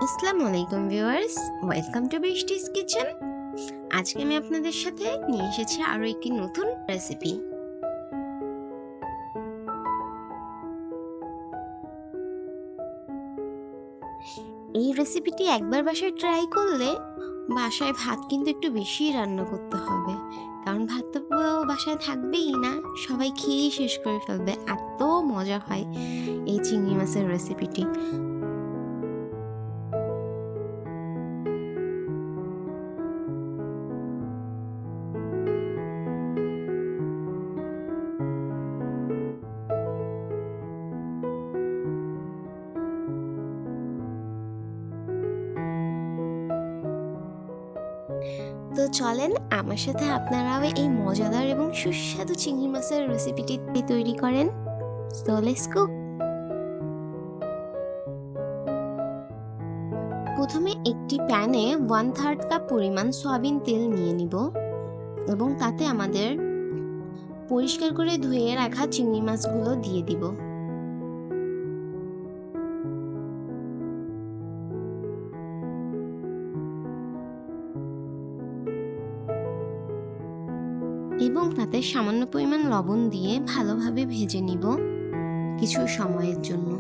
আসসালামু আলাইকুম viewers, welcome to বৃষ্টিস kitchen. আজকে আমি আপনাদের সাথে নিয়ে এসেছি আরও একটি নতুন রেসিপি। এই রেসিপিটি একবার বাসায় ট্রাই করলে বাসায় ভাত কিন্তু একটু বেশি রান্না করতে হবে, কারণ ভাত তো বাসায় থাকবেই না, সবাই খেয়েই শেষ করে ফেলবে। এত মজা হয় এই চিংড়ি মাছের রেসিপিটি। তো চলেন আমার সাথে আপনারাও এই মজাদার এবং সুস্বাদু চিংড়ি মাছের রেসিপিটি তৈরি করেন। So let's cook. প্রথমে একটি প্যানে 1/3 কাপ পরিমাণ সয়াবিন তেল নিয়ে নিব এবং তাতে আমাদের পরিষ্কার করে ধুয়ে রাখা চিংড়ি মাছগুলো দিয়ে দিব। এবং তাতে সামান্য পরিমাণ লবণ দিয়ে ভালোভাবে ভেজে নিব কিছু সময়ের জন্য।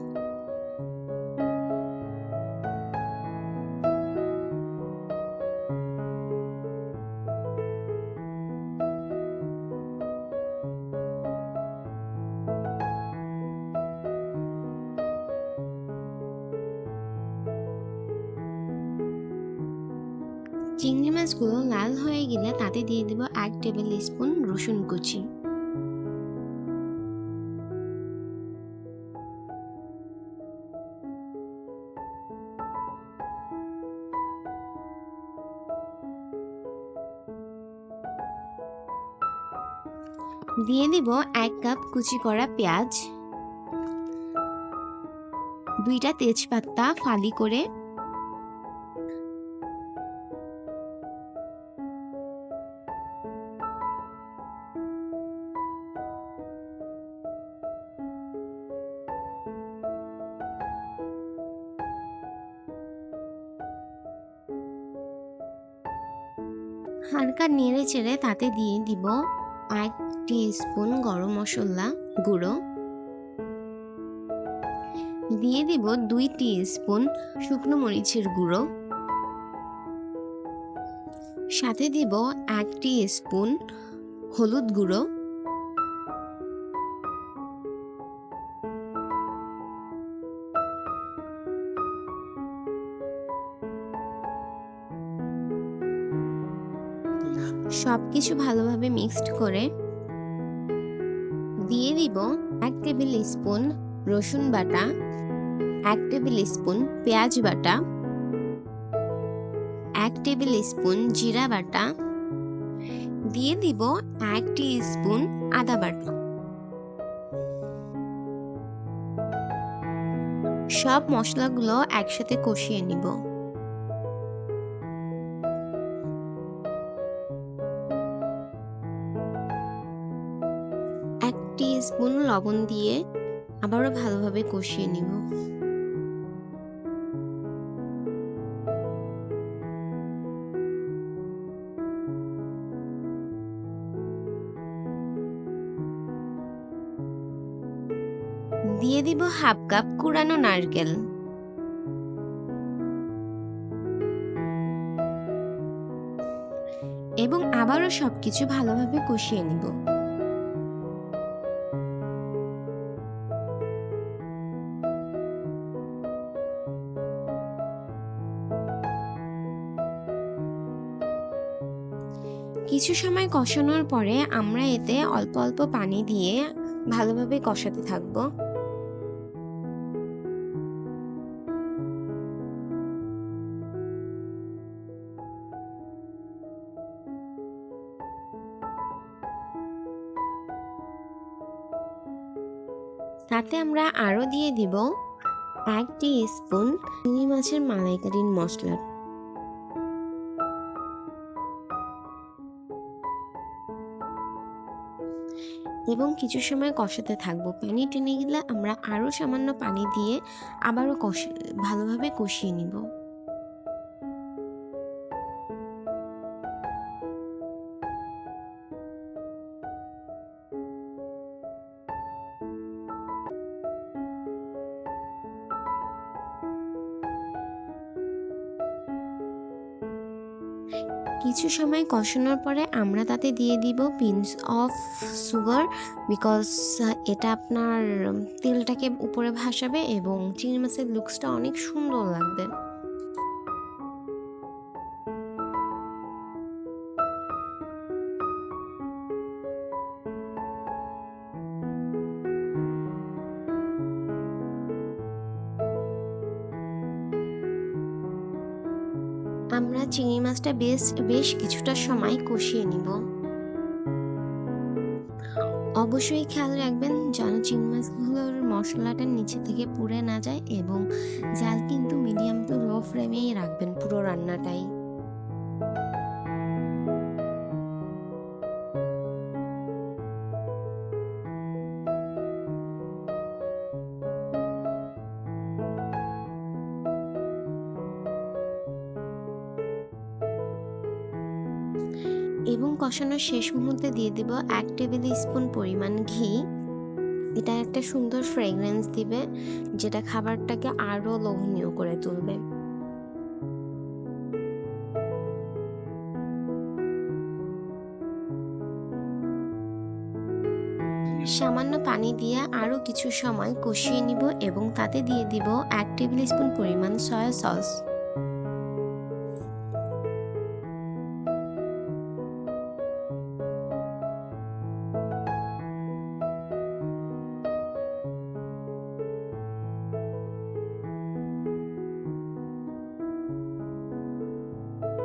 চিংড়ি মাছগুলো লাল হয়ে গেলে তাতে দিয়ে দিব 1 টেবিল স্পুন রসুন কুচি। দিয়ে দিব 1 কাপ কুচি করা পেঁয়াজ, 2টা তেজপাতা ফালি করে, হালকা নেড়ে চেড়ে তাতে দিয়ে দিব 1 টিস্পুন গরম মশলা গুঁড়ো, দিয়ে দিব 2 টিস্পুন শুকনো মরিচের গুঁড়ো, সাথে দিব 1 টিস্পুন হলুদ গুঁড়ো, সবকিছু ভালোভাবে মিক্সড করে দিয়ে দিব 1 টেবিল স্পুন রসুন বাটা, 1 টেবিল স্পুন পেঁয়াজ বাটা, 1 টেবিল স্পুন জিরা বাটা, দিয়ে দিব 1 টিস্পুন আদা বাটা। সব মশলাগুলো একসাথে কষিয়ে নিব। টিস্পুন লবণ দিয়ে আবারও ভালোভাবে কষিয়ে নিব। দিয়ে দিব 1/2 কাপ কুড়ানো নারকেল। এবং আবারও সবকিছু ভালোভাবে কষিয়ে নিব। কিছু সময় কষানোর পরে আমরা এতে অল্প অল্প পানি দিয়ে ভালোভাবে কষাতে থাকব। তাতে আমরা আরও দিয়ে দিব 1 টিস্পুন চিংড়ি মাছের মালাইকারির মশলা। এবং কিছু সময় কষাতে থাকবো। পানি টেনে গেলে আমরা আরও সামান্য পানি দিয়ে আবারও ভালোভাবে কষিয়ে নিব। কিছু সময় কষানোর পরে আমরা তাতে দিয়ে দিব পিঞ্চ অফ সুগার, বিকজ এটা আপনার তেলটাকে উপরে ভাসাবে এবং চিংড়ি মাছের লুকসটা অনেক সুন্দর লাগবে। আমরা চিংড়ি মাছটা বেশ কিছুটা সময় কষিয়ে নিব। অবশ্যই খেয়াল রাখবেন যেন চিংড়ি মাছগুলোর মশলাটা নিচে থেকে পুড়ে না যায় এবং জাল কিন্তু মিডিয়াম টু লো ফ্লেমেই রাখবেন পুরো রান্নাটাই। এবং কষানোর শেষ মুহূর্তে দিয়ে দিব 1 টেবিল স্পুন পরিমাণ ঘি। এটা একটা সুন্দর ফ্রেগরেন্স দিবে, যেটা খাবারটাকে আরো লোভনীয় করে তুলবে। সামান্য পানি দিয়ে আরো কিছু সময় কষিয়ে নিব এবং তাতে দিয়ে দিব 1 টেবিল স্পুন পরিমাণ সয়া সস।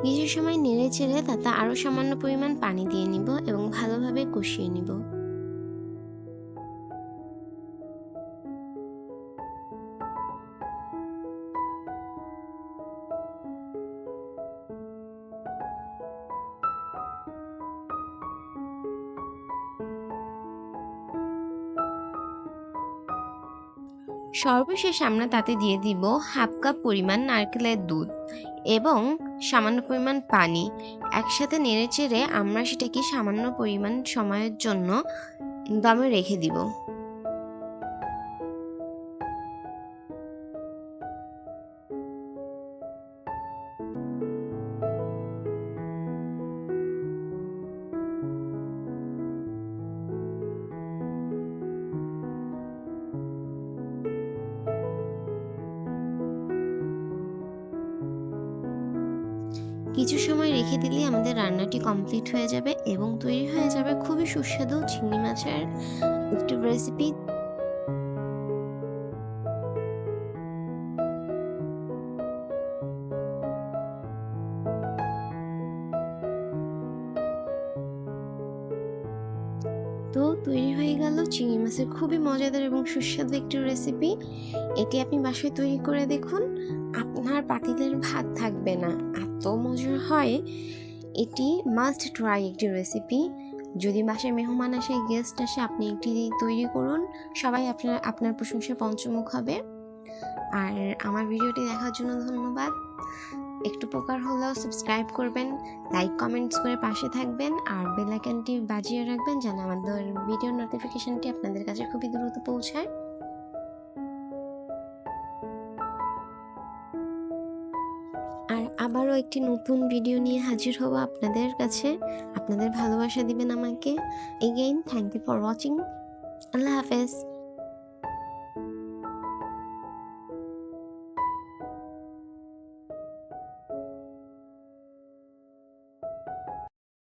কিছু সময় নেড়ে চেড়ে তাতে আরো সামান্য পরিমাণ পানি দিয়ে নিব এবং ভালোভাবে কষিয়ে নিব। সর্বশেষ আমরা তাতে দিয়ে দিব 1/2 কাপ পরিমাণ নারকেলের দুধ এবং সামান্য পরিমাণ পানি। একসাথে নেড়েচেড়ে আমরা সেটাকে সামান্য পরিমাণ সময়ের জন্য দমে রেখে দিব। কিছু সময় রেখে দিলেই আমাদের রান্নাটি কমপ্লিট হয়ে যাবে এবং তৈরি হয়ে যাবে খুবই সুস্বাদু চিংড়ি মাছের একটি রেসিপি। তো তৈরি হয়ে গেল চিংড়ি মাছের খুবই মজাদার এবং সুস্বাদু একটি রেসিপি। এটি আপনি বাসায় তৈরি করে দেখুন, আপনার পাতিলের ভাত থাকবে না, এত মজার হয়। এটি মাস্ট ট্রাই একটি রেসিপি। যদি বাসায় মেহমান আসে, গেস্ট আসে, আপনি একটি তৈরি করুন, সবাই আপনার প্রশংসায় পঞ্চমুখ হবে। আর আমার ভিডিওটি দেখার জন্য ধন্যবাদ। একটু উপকার হলেও সাবস্ক্রাইব করবেন, লাইক কমেন্টস করে পাশে থাকবেন আর বেল আইকনটি বাজিয়ে রাখবেন যেন আমাদের ভিডিওর নোটিফিকেশনটি আপনাদের কাছে খুবই দ্রুত পৌঁছায়। আর আবারও একটি নতুন ভিডিও নিয়ে হাজির হব আপনাদের কাছে। আপনাদের ভালোবাসা দিবেন আমাকে। Again thank you for watching. আল্লাহ হাফেজ।